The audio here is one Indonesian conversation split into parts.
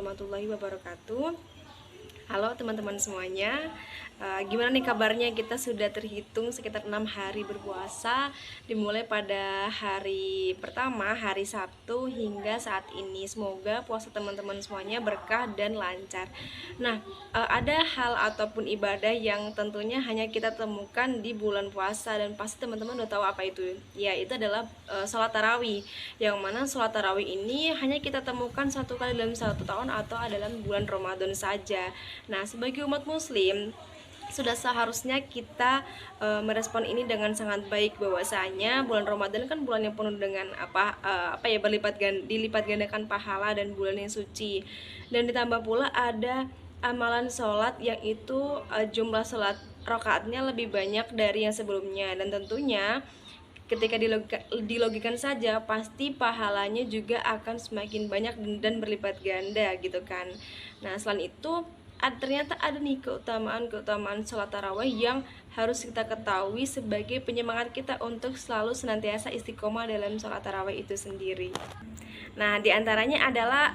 warahmatullahi wabarakatuh. Halo teman-teman semuanya. Gimana nih kabarnya? Kita sudah terhitung sekitar 6 hari berpuasa, dimulai pada hari pertama, hari Sabtu, hingga saat ini. Semoga puasa teman-teman semuanya berkah dan lancar. Nah, ada hal ataupun ibadah yang tentunya hanya kita temukan di bulan puasa, dan pasti teman-teman udah tahu apa itu. Ya, itu adalah sholat tarawih. Yang mana sholat tarawih ini hanya kita temukan satu kali dalam satu tahun atau dalam bulan Ramadan saja. Nah, sebagai umat muslim sudah seharusnya kita merespon ini dengan sangat baik, bahwasanya bulan Ramadan kan bulan yang penuh dengan dilipat gandakan pahala dan bulan yang suci. Dan ditambah pula ada amalan sholat yang itu jumlah sholat rakaatnya lebih banyak dari yang sebelumnya, dan tentunya ketika dilogikan saja pasti pahalanya juga akan semakin banyak dan berlipat ganda gitu kan. Nah, selain itu ternyata ada nih keutamaan sholat tarawih yang harus kita ketahui sebagai penyemangat kita untuk selalu senantiasa istiqomah dalam sholat tarawih itu sendiri. Nah, diantaranya adalah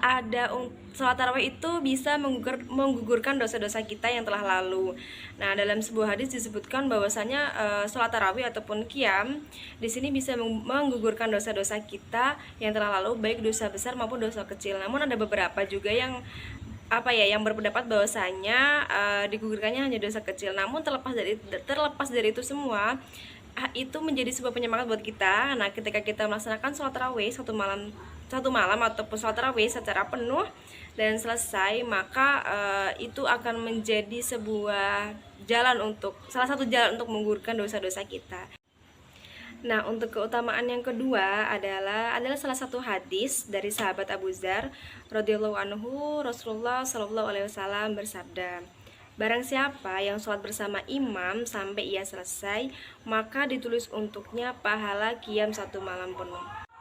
sholat tarawih itu bisa menggugurkan dosa-dosa kita yang telah lalu. Nah, dalam sebuah hadis disebutkan bahwasanya sholat tarawih ataupun qiyam di sini bisa menggugurkan dosa-dosa kita yang telah lalu, baik dosa besar maupun dosa kecil. Namun ada beberapa juga yang yang berpendapat bahwasanya digugurkannya hanya dosa kecil. Namun terlepas dari itu semua, itu menjadi sebuah penyemangat buat kita. Nah, ketika kita melaksanakan sholat tarawih satu malam ataupun sholat tarawih secara penuh dan selesai, maka itu akan menjadi salah satu jalan untuk menggugurkan dosa-dosa kita. Nah, untuk keutamaan yang kedua adalah salah satu hadis dari sahabat Abu Dzar radhiyallahu anhu. Rasulullah shallallahu alaihi wasallam bersabda, barang siapa yang sholat bersama imam sampai ia selesai, maka ditulis untuknya pahala qiyam satu malam penuh.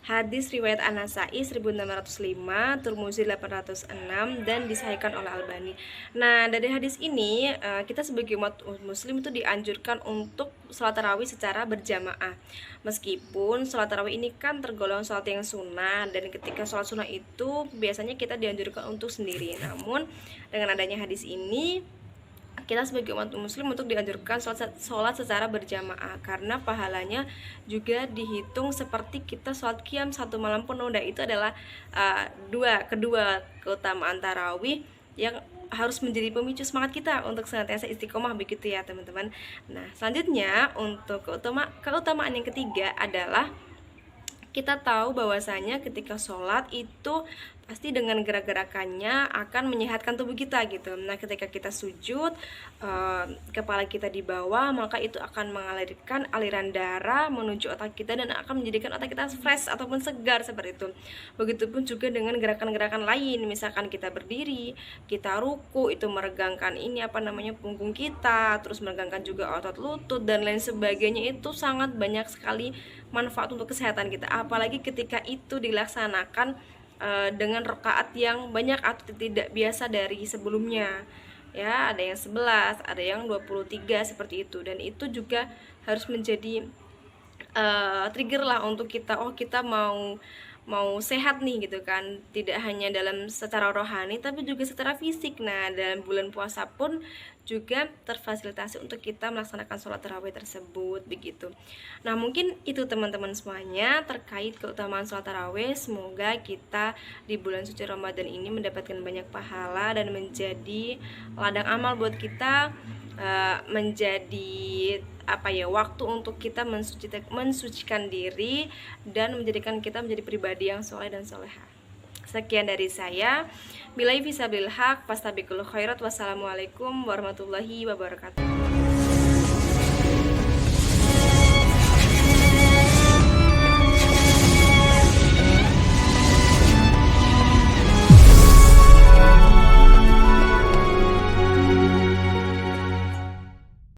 Hadis riwayat An-Nasa'i 1605, Tirmizi 806, dan disahihkan oleh Albani. Nah, dari hadis ini kita sebagai umat muslim itu dianjurkan untuk sholat tarawih secara berjamaah. Meskipun sholat tarawih ini kan tergolong sholat yang sunnah, dan ketika sholat sunnah itu biasanya kita dianjurkan untuk sendiri. Namun dengan adanya hadis ini, kita sebagai umat muslim untuk dianjurkan sholat secara berjamaah, karena pahalanya juga dihitung seperti kita sholat qiyam satu malam penuh. Dan itu adalah kedua keutamaan tarawih yang harus menjadi pemicu semangat kita untuk senantiasa istiqomah, begitu ya teman-teman. Nah, selanjutnya untuk keutamaan yang ketiga adalah kita tahu bahwasanya ketika sholat itu pasti dengan gerak-gerakannya akan menyehatkan tubuh kita gitu. Nah, ketika kita sujud, kepala kita di bawah, maka itu akan mengalirkan aliran darah menuju otak kita dan akan menjadikan otak kita fresh ataupun segar seperti itu. Begitupun juga dengan gerakan-gerakan lain, misalkan kita berdiri, kita ruku, itu meregangkan punggung kita, terus meregangkan juga otot lutut dan lain sebagainya. Itu sangat banyak sekali manfaat untuk kesehatan kita, apalagi ketika itu dilaksanakan dengan rakaat yang banyak atau tidak biasa dari sebelumnya. Ya, ada yang 11, ada yang 23 seperti itu, dan itu juga harus menjadi trigger lah untuk kita, kita mau sehat nih gitu kan, tidak hanya dalam secara rohani tapi juga secara fisik. Nah, dalam bulan puasa pun juga terfasilitasi untuk kita melaksanakan sholat tarawih tersebut begitu. Nah, mungkin itu teman-teman semuanya terkait keutamaan sholat tarawih. Semoga kita di bulan suci Ramadan ini mendapatkan banyak pahala dan menjadi ladang amal buat kita, menjadi waktu untuk kita mensucikan diri dan menjadikan kita menjadi pribadi yang soleh dan soleha. Sekian dari saya. Billahi fisabilil haq, fastabiqul khairat. Wassalamualaikum warahmatullahi wabarakatuh.